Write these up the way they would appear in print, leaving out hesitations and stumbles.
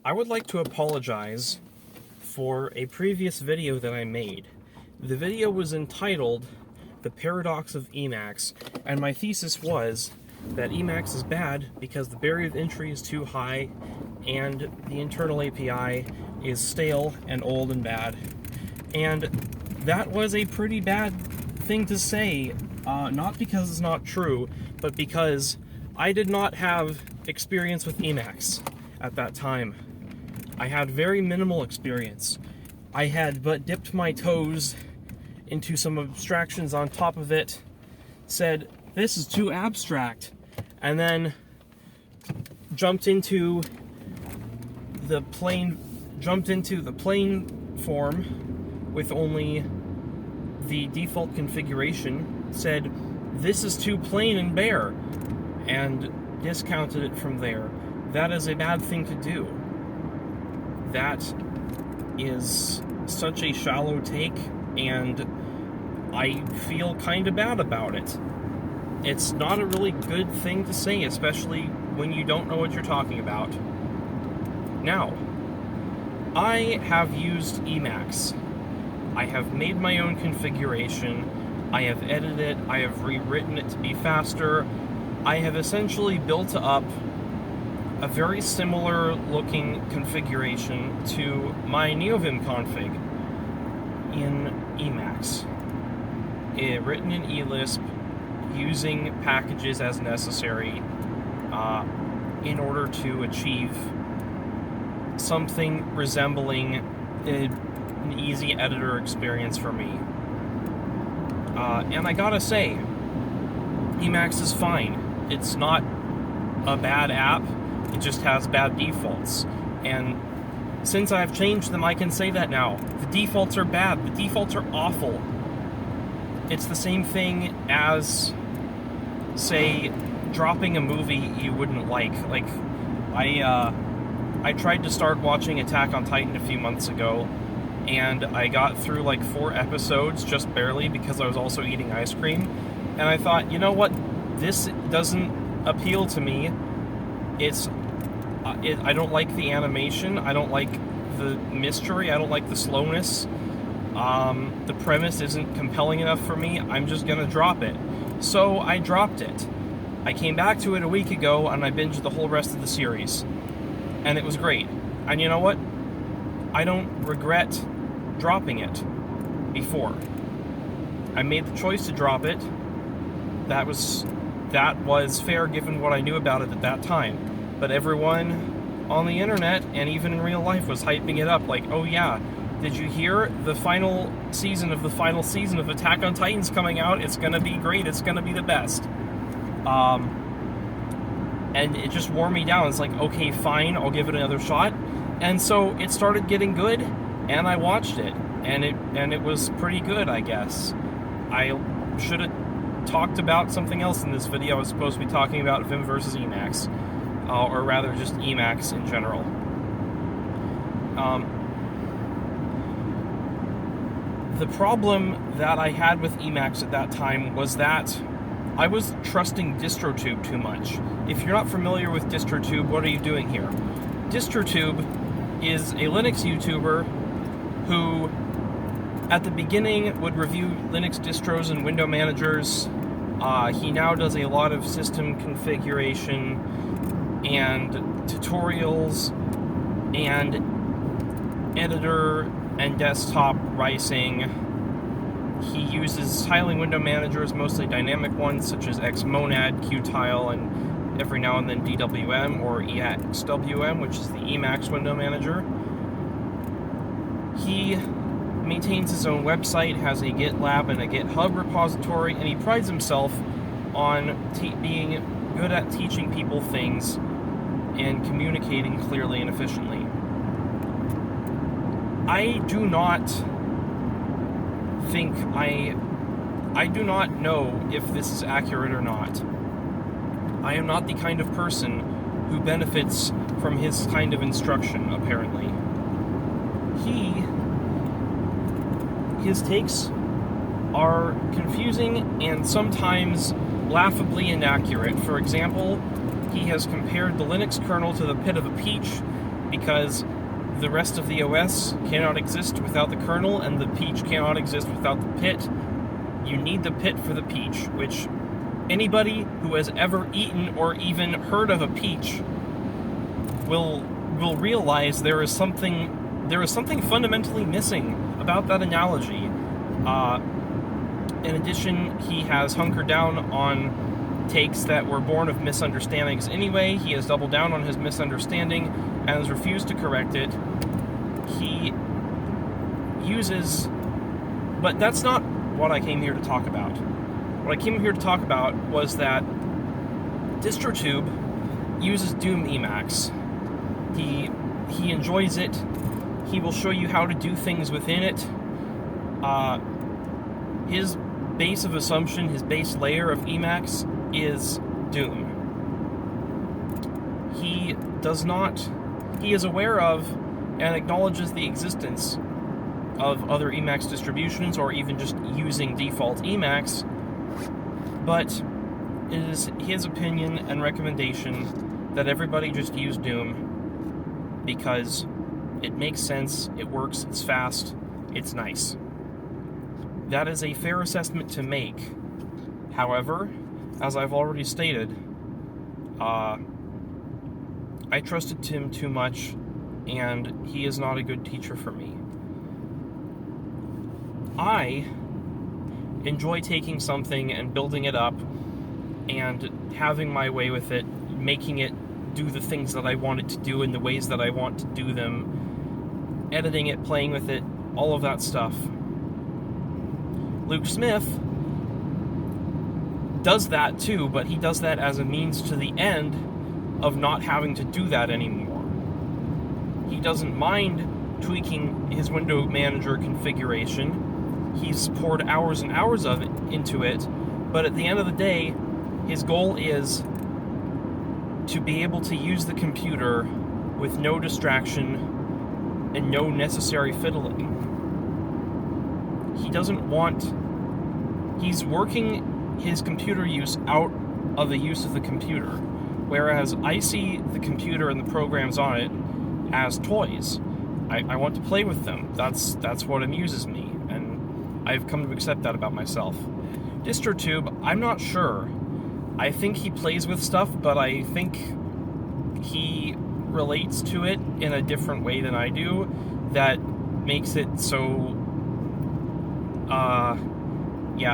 I would like to apologize for a previous video that I made. The video was entitled The Paradox of Emacs, and my thesis was that Emacs is bad because the barrier of entry is too high and the internal API is stale and old and bad. And that was a pretty bad thing to say, not because it's not true, but because I did not have experience with Emacs at that time. I had very minimal experience. I had but dipped my toes into some abstractions on top of it, said, this is too abstract, and then jumped into the plain form with only the default configuration, said, this is too plain and bare, and discounted it from there. That is a bad thing to do. That is such a shallow take, and I feel kind of bad about it. It's not a really good thing to say, especially when you don't know what you're talking about. Now, I have used Emacs. I have made my own configuration. I have edited it. I have rewritten it to be faster. I have essentially built up a very similar looking configuration to my NeoVim config in Emacs. Written in eLisp, using packages as necessary in order to achieve something resembling an easy editor experience for me. And I gotta say, Emacs is fine. It's not a bad app. It just has bad defaults. And since I've changed them, I can say that now. The defaults are bad. The defaults are awful. It's the same thing as, say, dropping a movie you wouldn't like. Like, I tried to start watching Attack on Titan a few months ago, and I got through like 4 episodes just barely because I was also eating ice cream. And I thought, you know what? This doesn't appeal to me. I don't like the animation, I don't like the mystery, I don't like the slowness. The premise isn't compelling enough for me, I'm just gonna drop it. So I dropped it. I came back to it a week ago and I binged the whole rest of the series. And it was great. And you know what? I don't regret dropping it before. I made the choice to drop it. That was fair given what I knew about it at that time. But everyone on the internet, and even in real life, was hyping it up like, oh yeah, did you hear the final season of Attack on Titan's coming out? It's gonna be great, it's gonna be the best. And it just wore me down. It's like, okay, fine, I'll give it another shot. And so it started getting good, and I watched it, and it was pretty good, I guess. I should have talked about something else in this video. I was supposed to be talking about Vim versus Emacs. Or rather just Emacs in general. The problem that I had with Emacs at that time was that I was trusting DistroTube too much. If you're not familiar with DistroTube, what are you doing here? DistroTube is a Linux YouTuber who, at the beginning, would review Linux distros and window managers. He now does a lot of system configuration and tutorials and editor and desktop ricing. He uses tiling window managers, mostly dynamic ones such as Xmonad, Qtile, and every now and then DWM or EXWM, which is the Emacs window manager. He maintains his own website, has a GitLab and a GitHub repository, and he prides himself on being good at teaching people things and communicating clearly and efficiently. I do not know if this is accurate or not. I am not the kind of person who benefits from his kind of instruction, apparently. His takes are confusing and sometimes laughably inaccurate. For example, he has compared the Linux kernel to the pit of a peach because the rest of the OS cannot exist without the kernel, and the peach cannot exist without the pit. You need the pit for the peach, which anybody who has ever eaten or even heard of a peach will realize there is something fundamentally missing about that analogy. In addition, he has hunkered down on takes that were born of misunderstandings anyway. He has doubled down on his misunderstanding and has refused to correct it. He uses... But that's not what I came here to talk about. What I came here to talk about was that DistroTube uses Doom Emacs. He enjoys it. He will show you how to do things within it. His base of assumption, his base layer of Emacs is Doom. He is aware of and acknowledges the existence of other Emacs distributions, or even just using default Emacs, but it is his opinion and recommendation that everybody just use Doom because it makes sense, it works, it's fast, it's nice. That is a fair assessment to make. However, as I've already stated, I trusted Tim too much, and he is not a good teacher for me. I enjoy taking something and building it up and having my way with it, making it do the things that I want it to do in the ways that I want to do them, editing it, playing with it, all of that stuff. Luke Smith does that too, but he does that as a means to the end of not having to do that anymore. He doesn't mind tweaking his window manager configuration. He's poured hours and hours of it into it, but at the end of the day, his goal is to be able to use the computer with no distraction and no necessary fiddling. He's working his computer use out of the use of the computer, whereas I see the computer and the programs on it as toys. I want to play with them. That's what amuses me, and I've come to accept that about myself. DistroTube, I'm not sure. I think he plays with stuff, but I think he relates to it in a different way than I do that makes it so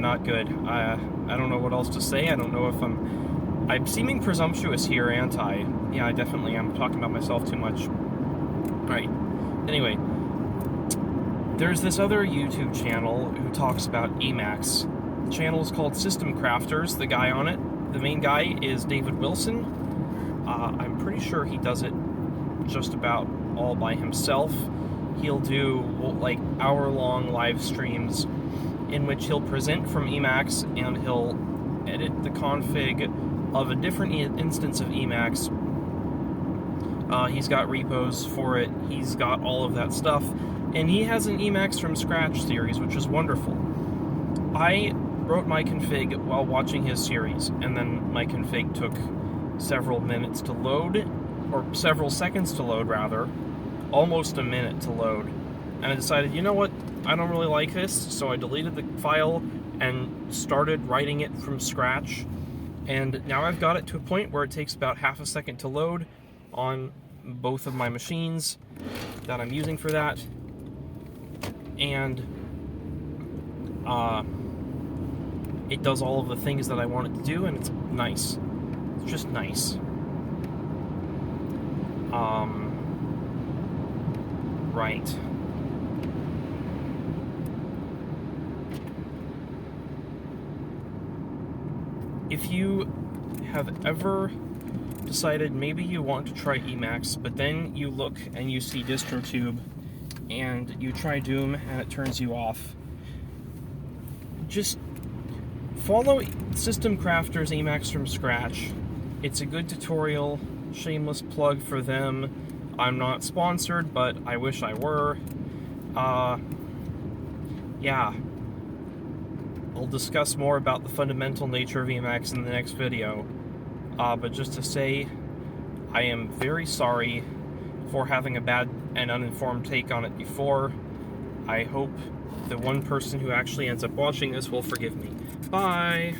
not good. I don't know what else to say. I don't know if I'm seeming presumptuous here, ain't I? Yeah, I definitely am talking about myself too much. Right. Anyway, there's this other YouTube channel who talks about Emacs. The channel is called System Crafters. The guy on it, the main guy, is David Wilson. I'm pretty sure he does it just about all by himself. He'll do like hour-long live streams in which he'll present from Emacs and he'll edit the config of a different instance of Emacs. He's got repos for it, he's got all of that stuff, and he has an Emacs from scratch series, which is wonderful. I wrote my config while watching his series, and then my config took several minutes to load, or several seconds to load rather, almost a minute to load, and I decided, you know what, I don't really like this, so I deleted the file and started writing it from scratch, and now I've got it to a point where it takes about half a second to load on both of my machines that I'm using for that, and it does all of the things that I want it to do, and it's nice. It's just nice. Right. If you have ever decided maybe you want to try Emacs, but then you look and you see DistroTube, and you try Doom and it turns you off, just follow System Crafters Emacs from scratch. It's a good tutorial. Shameless plug for them. I'm not sponsored, but I wish I were. Yeah. I'll discuss more about the fundamental nature of Emacs in the next video. But just to say, I am very sorry for having a bad and uninformed take on it before. I hope the one person who actually ends up watching this will forgive me. Bye!